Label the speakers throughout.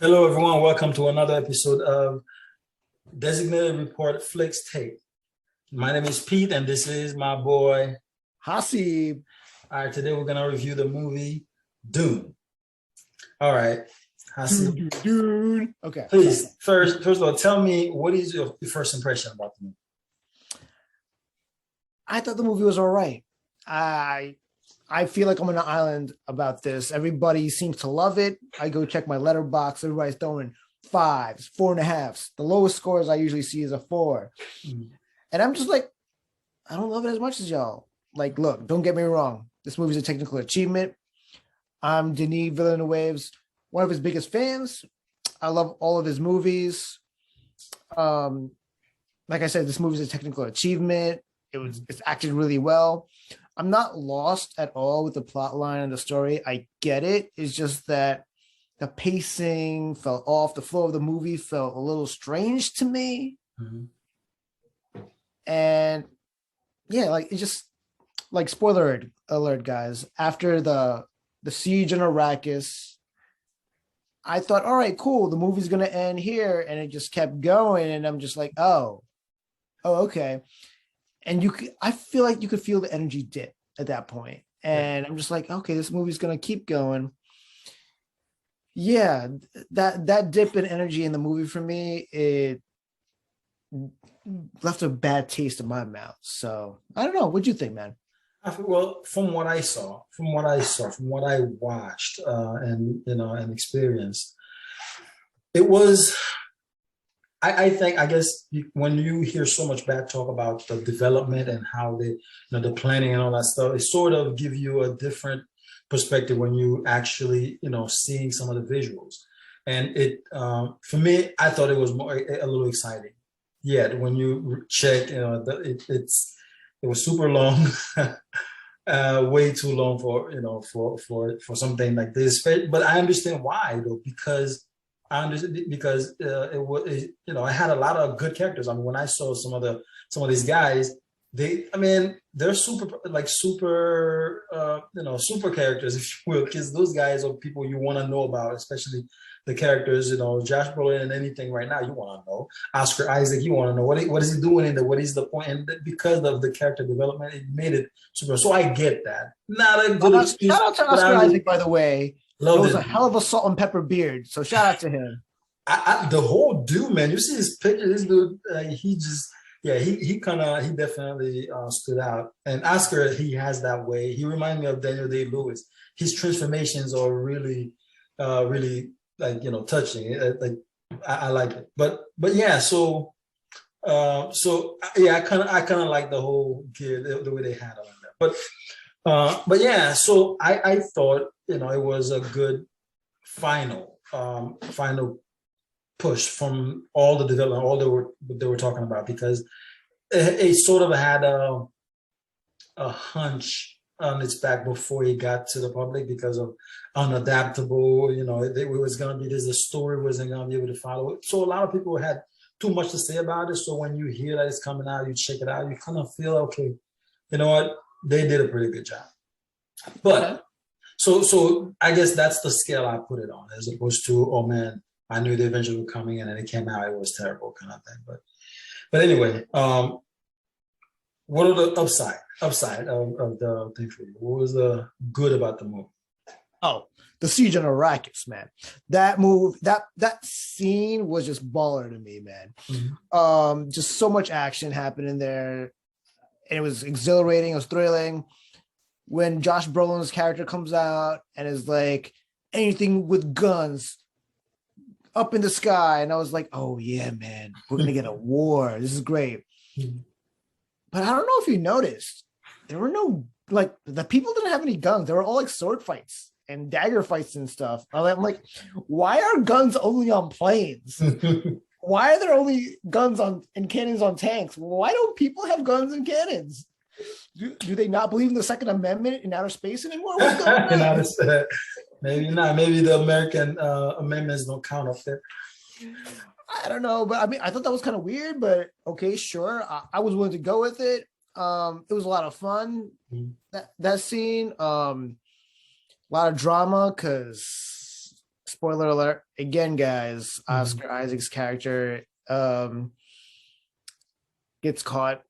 Speaker 1: Hello, everyone. Welcome to another episode of Designated Report Flicks Tape. My name is Pete, and this is my boy
Speaker 2: Hasib.
Speaker 1: All right, today we're gonna review the movie Dune. All right, Hasib,
Speaker 2: Dune. Okay.
Speaker 1: please first of all, tell me what is your first impression about the movie?
Speaker 2: I thought the movie was all right. I feel like I'm on an island about this. Everybody seems to love it. I go check my letterbox. Everybody's throwing fives, 4.5s. The lowest scores I usually see is a 4. And I'm just like, I don't love it as much as y'all. Like, look, don't get me wrong. This movie's a technical achievement. I'm Denis Villeneuve's one of his biggest fans. I love all of his movies. Like I said, this movie's a technical achievement. It's acted really well. I'm not lost at all with the plot line and the story. I get it. It's just that the pacing fell off. The flow of the movie felt a little strange to me. And yeah, like it just like spoiler alert, guys. After the siege in Arrakis, I thought, all right, cool. The movie's gonna end here, and it just kept going. And I'm just like, oh, okay. And I feel like you could feel the energy dip at that point. And I'm just like, okay, this movie's going to keep going. Yeah, that dip in energy in the movie for me, it left a bad taste in my mouth. So I don't know. What'd you think, man?
Speaker 1: Well, from what I watched, and experienced, it was. I think, I guess, when you hear so much bad talk about the development and how the planning and all that stuff, it sort of give you a different perspective when you actually, seeing some of the visuals. And it, for me, I thought it was a little exciting. Yeah, when you check, it was super long, way too long for something like this. But I understand why, though, because I had a lot of good characters. I mean, when I saw some of these guys, they're super characters, if you will, because those guys are people you want to know about, especially the characters. Josh Brolin and anything right now, you want to know. Oscar Isaac, you want to know what is he doing in there, what is the point, and because of the character development, it made it super. So I get that. Not a good excuse.
Speaker 2: Shout out to Oscar Isaac, by the way. It was
Speaker 1: it.
Speaker 2: a hell of a salt and pepper beard. So shout out to him.
Speaker 1: The whole dude, man. You see his picture. This dude, he definitely stood out. And Oscar, he has that way. He reminded me of Daniel Day-Lewis. His transformations are really, really touching. I like it. But yeah. So yeah, I kind of like the whole gear, the way they had on that. But yeah. So I thought it was a good final push from all the development, all they were talking about, because it sort of had a hunch on its back before it got to the public because of unadaptable. It was going to be this. The story wasn't going to be able to follow it. So a lot of people had too much to say about it. So when you hear that it's coming out, you check it out, you kind of feel, okay, you know what? They did a pretty good job. But so I guess that's the scale I put it on, as opposed to, oh man, I knew the Avengers were coming and then it came out, it was terrible kind of thing. But anyway, what are the upside of the thing for you? What was the good about the movie?
Speaker 2: Oh, the siege on Arrakis, man. That scene was just baller to me, man. Just so much action happening there. And it was exhilarating, it was thrilling. When Josh Brolin's character comes out and is like, anything with guns up in the sky, and I was like, oh yeah, man, we're gonna get a war. This is great. But I don't know if you noticed, there were no, like, the people didn't have any guns. They were all like sword fights and dagger fights and stuff. I'm like, why are guns only on planes? Why are there only guns and cannons on tanks? Why don't people have guns and cannons? Do they not believe in the Second Amendment in outer space anymore? What's going on?
Speaker 1: Maybe not. Maybe the American amendments don't count up there.
Speaker 2: I don't know, but I mean, I thought that was kind of weird, but okay, sure. I was willing to go with it. It was a lot of fun. That scene, a lot of drama, because spoiler alert again, guys. Oscar Isaac's character gets caught,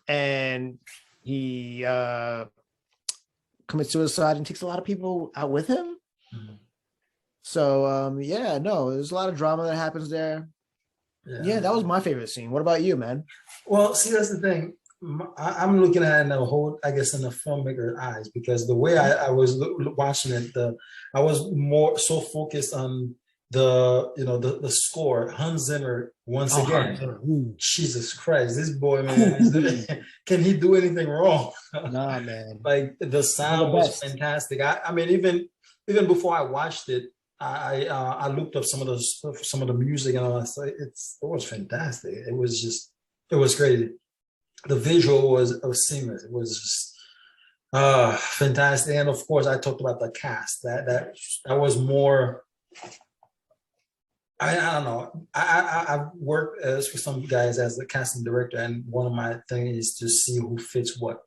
Speaker 2: and he commits suicide and takes a lot of people out with him.
Speaker 1: Mhm.
Speaker 2: So yeah, no, there's a lot of drama that happens there. Yeah, that was my favorite scene. What about you, man?
Speaker 1: Well, see, that's the thing. I'm looking at it in a whole, I guess, in the filmmaker's eyes, because the way I was watching it, I was more so focused on the score. Hans Zimmer once again. Jesus Christ, this boy, man, can he do anything wrong?
Speaker 2: Nah, man.
Speaker 1: Like the sound was fantastic. I mean, even before I watched it, I looked up some of the music, and it was fantastic. It was crazy. The visual was seamless. It was just fantastic. And of course, I talked about the cast. That was more. I don't know. I've worked with some guys as a casting director, and one of my things is to see who fits what.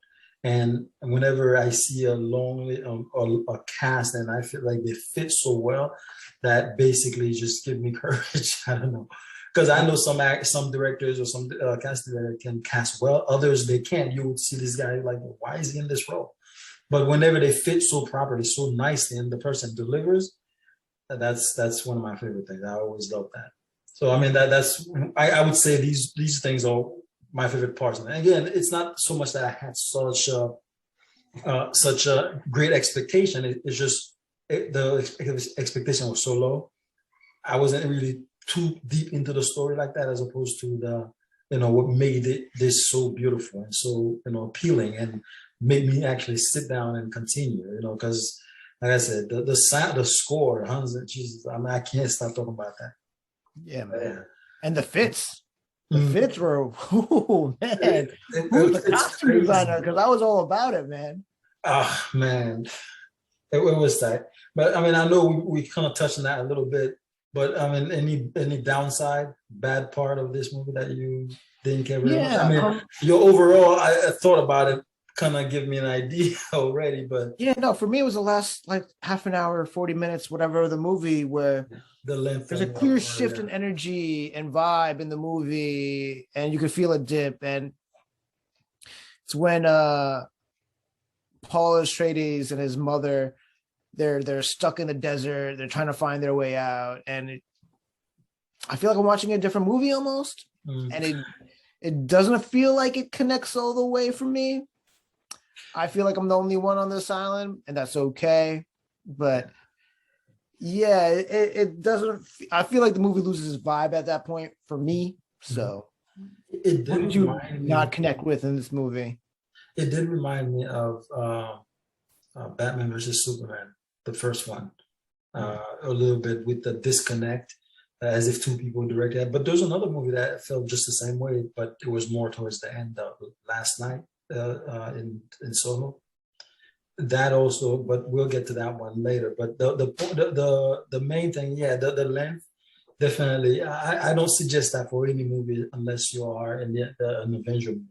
Speaker 1: And whenever I see a lonely a cast and I feel like they fit so well, that basically just give me courage. I don't know, because I know some directors or some casting director can cast well, others they can't. You would see this guy like, why is he in this role? But whenever they fit so properly, so nicely, and the person delivers, that's one of my favorite things. I always love that. So I mean that's I would say these things are my favorite parts. And again, it's not so much that I had such a great expectation. It's just the expectation was so low. I wasn't really too deep into the story like that, as opposed to what made this so beautiful and so appealing, and made me actually sit down and continue. Because like I said, the sound, the score, Hans, Jesus, I mean, I can't stop talking about that.
Speaker 2: Yeah, man. Yeah. And the fits. The fits were, man. Who's the costume designer? Because I was all about it, man.
Speaker 1: Oh, man. It was tight. But I mean, I know we kind of touched on that a little bit. But I mean, any downside, bad part of this movie that you didn't care very much? I mean, your overall, I thought about it, kind of give me an idea already. But
Speaker 2: yeah, no, for me, it was the last like half an hour, 40 minutes, whatever of the movie, where
Speaker 1: the length.
Speaker 2: There's a clear shift in energy and vibe in the movie, and you could feel a dip. And it's when Paul Atreides and his mother, they're stuck in the desert. They're trying to find their way out, and I feel like I'm watching a different movie almost. And it doesn't feel like it connects all the way for me. I feel like I'm the only one on this island, and that's okay. But yeah, it doesn't. I feel like the movie loses its vibe at that point for me. So, what did you not connect with in this movie?
Speaker 1: It did remind me of Batman versus Superman, the first one, a little bit with the disconnect, as if two people directed it. But there's another movie that felt just the same way, but it was more towards the end of last night in Soho. That also, but we'll get to that one later. But the main thing, yeah, the length, definitely. I don't suggest that for any movie unless you are in an Avenger movie.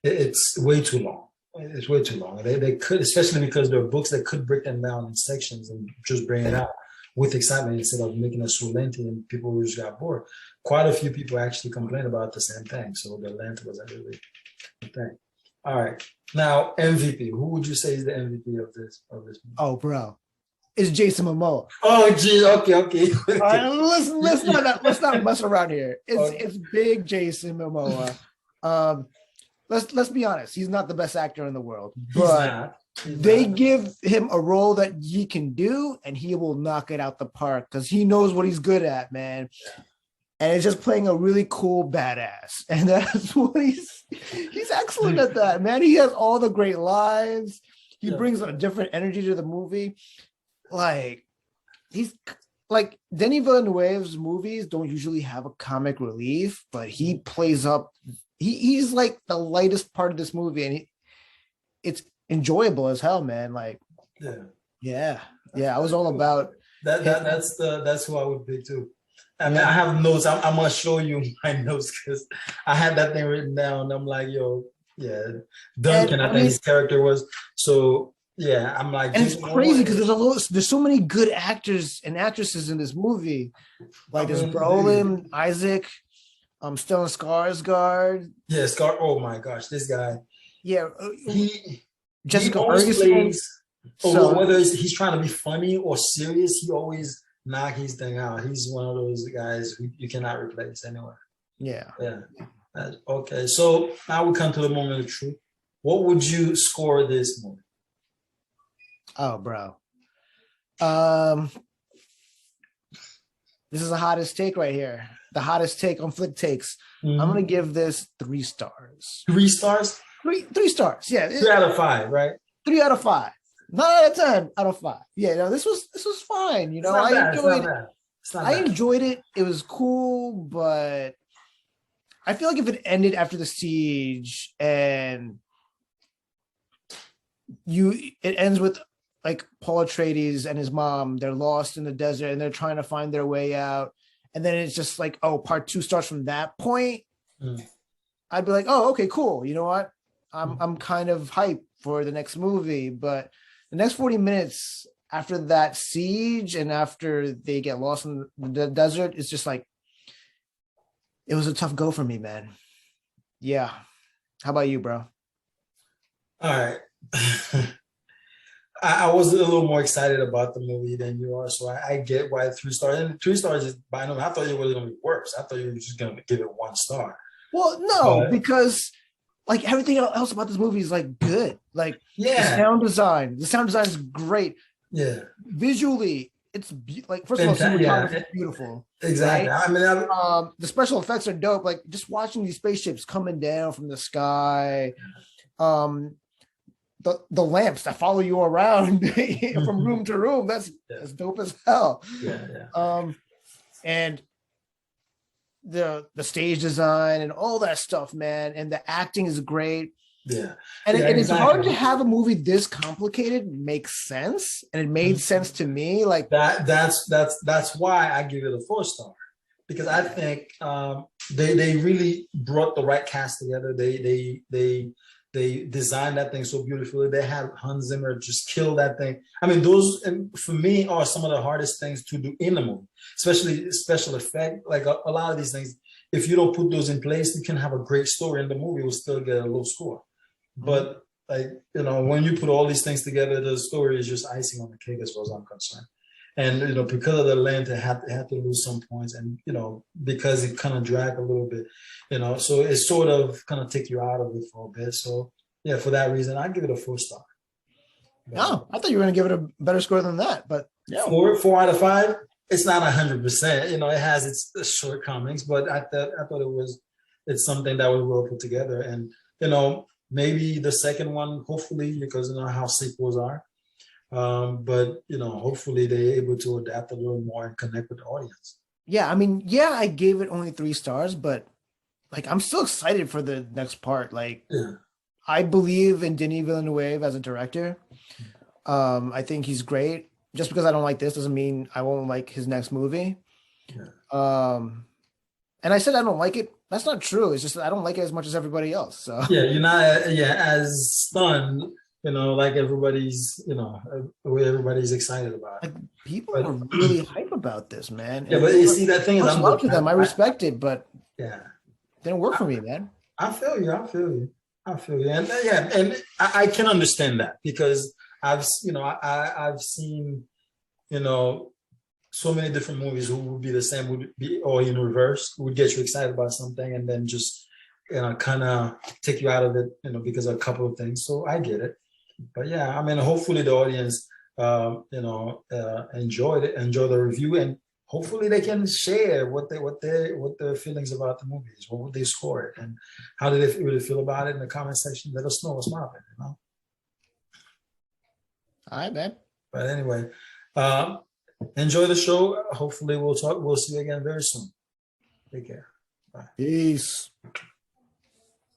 Speaker 1: It's way too long. It's way too long. They could, especially because there are books that could break them down in sections and just bring it out with excitement instead of making it so lengthy and people just got bored. Quite a few people actually complained about the same thing. So the length was really the thing. All right. Now, MVP. Who would you say is the MVP of this movie?
Speaker 2: Oh, bro. It's Jason Momoa.
Speaker 1: Oh, geez. Okay.
Speaker 2: All right, let's not mess around here. It's big Jason Momoa. Let's be honest. He's not the best actor in the world, but they give him a role that he can do, and he will knock it out the park because he knows what he's good at, man. And it's just playing a really cool badass, and that's what he's excellent at that, man. He has all the great lines. He brings a different energy to the movie. Like he's like Denis Villeneuve's movies don't usually have a comic relief, but he plays up. He's like the lightest part of this movie, and it's enjoyable as hell, man. Like, yeah. I was all about
Speaker 1: that. That's who I would pick too. I mean, I have notes. I'm gonna show you my notes because I had that thing written down. I'm like, Duncan. I think his character was so. yeah, I'm like,
Speaker 2: And it's
Speaker 1: Jason
Speaker 2: crazy because
Speaker 1: Momoa.
Speaker 2: there's so many good actors and actresses in this movie.
Speaker 1: I
Speaker 2: Like there's
Speaker 1: mean, dude,
Speaker 2: Brolin, Isaac, Stellan Skarsgård.
Speaker 1: yeah, Scar. Oh my gosh, this guy.
Speaker 2: Yeah,
Speaker 1: He he
Speaker 2: Jessica
Speaker 1: always
Speaker 2: Ferguson.
Speaker 1: plays. Although
Speaker 2: So
Speaker 1: whether he's trying to be funny or serious, he always knock his thing out. He's one of those guys who you cannot replace anywhere.
Speaker 2: yeah.
Speaker 1: Yeah. Okay, so now we come to the moment of truth. What would you score this movie?
Speaker 2: Oh, bro. Um, this is the hottest take right here. The hottest take on Flick Takes. I'm gonna give this 3 stars.
Speaker 1: 3 stars?
Speaker 2: Three stars. Yeah,
Speaker 1: 3 out of 5, right?
Speaker 2: 3 out of 5. 9 out of 10 out of 5. Yeah, no, this was fine.
Speaker 1: It's not bad. It's not bad. It's not
Speaker 2: I
Speaker 1: bad.
Speaker 2: enjoyed it. It was cool, but I feel like if it ended after the siege and it ends with like Paul Atreides and his mom, they're lost in the desert and they're trying to find their way out. And then it's just like, oh, part 2 starts from that point. I'd be like, oh, okay, cool. You know what? I'm kind of hyped for the next movie, but the next 40 minutes after that siege and after they get lost in the desert, it's just like, it was a tough go for me, man. Yeah. How about you, bro?
Speaker 1: All right. I was a little more excited about the movie than you are, so I get why 3 stars. And 3 stars is by no means. I thought you were going to be worse. I thought you were just going to give it 1 star.
Speaker 2: Well, no, because like everything else about this movie is like good. Like the sound design is great.
Speaker 1: Yeah.
Speaker 2: Visually, it's like first of all, cinematography is beautiful.
Speaker 1: Exactly.
Speaker 2: Right?
Speaker 1: I mean,
Speaker 2: the special effects are dope. Like just watching these spaceships coming down from the sky. The lamps that follow you around from room to room. That's dope as hell.
Speaker 1: Yeah.
Speaker 2: And the stage design and all that stuff, man. And the acting is great.
Speaker 1: Yeah.
Speaker 2: And it's hard to have a movie this complicated make sense. And it made sense to me. Like
Speaker 1: that's why I give it a 4 star. Because I think they really brought the right cast together. They designed that thing so beautifully. They had Hans Zimmer just kill that thing. I mean, those for me are some of the hardest things to do in the movie, especially special effect. Like a lot of these things, if you don't put those in place, you can have a great story and the movie will still get a low score. But like, when you put all these things together, the story is just icing on the cake as far as I'm concerned. And because of the length, it had to lose some points, and because it kind of dragged a little bit, so it sort of kind of take you out of it for a bit. So yeah, for that reason, I give it a 4 star.
Speaker 2: No, I thought you were going to give it a better score than that, but yeah,
Speaker 1: 4 out of 5. It's not 100%. It has its shortcomings, but I thought it's something that was well put together, and maybe the second one, hopefully, because how sequels are. But hopefully they're able to adapt a little more and connect with the audience.
Speaker 2: Yeah, I mean, I gave it only 3 stars, but like I'm still excited for the next part. Like, I believe in Denis Villeneuve as a director. I think he's great. Just because I don't like this doesn't mean I won't like his next movie. And I said I don't like it. That's not true. It's just that I don't like it as much as everybody else. So
Speaker 1: you're not as stunned. Like everybody's excited about it.
Speaker 2: Like people are really hype about this, man.
Speaker 1: Yeah, but you see, that thing is,
Speaker 2: I'm love to them. I respect it, but
Speaker 1: it
Speaker 2: didn't work for me, man.
Speaker 1: I feel you, and I can understand that because I've seen so many different movies who would be the same, would be or in reverse, would get you excited about something and then just kind of take you out of it, because of a couple of things. So I get it. But yeah, I mean, hopefully the audience, enjoy the review, and hopefully they can share what their feelings about the movie is, what would they score it, and how do they really feel about it in the comment section. Let us know what's popping,
Speaker 2: All right, man.
Speaker 1: But anyway, enjoy the show. Hopefully we'll see you again very soon. Take care. Bye.
Speaker 2: Peace.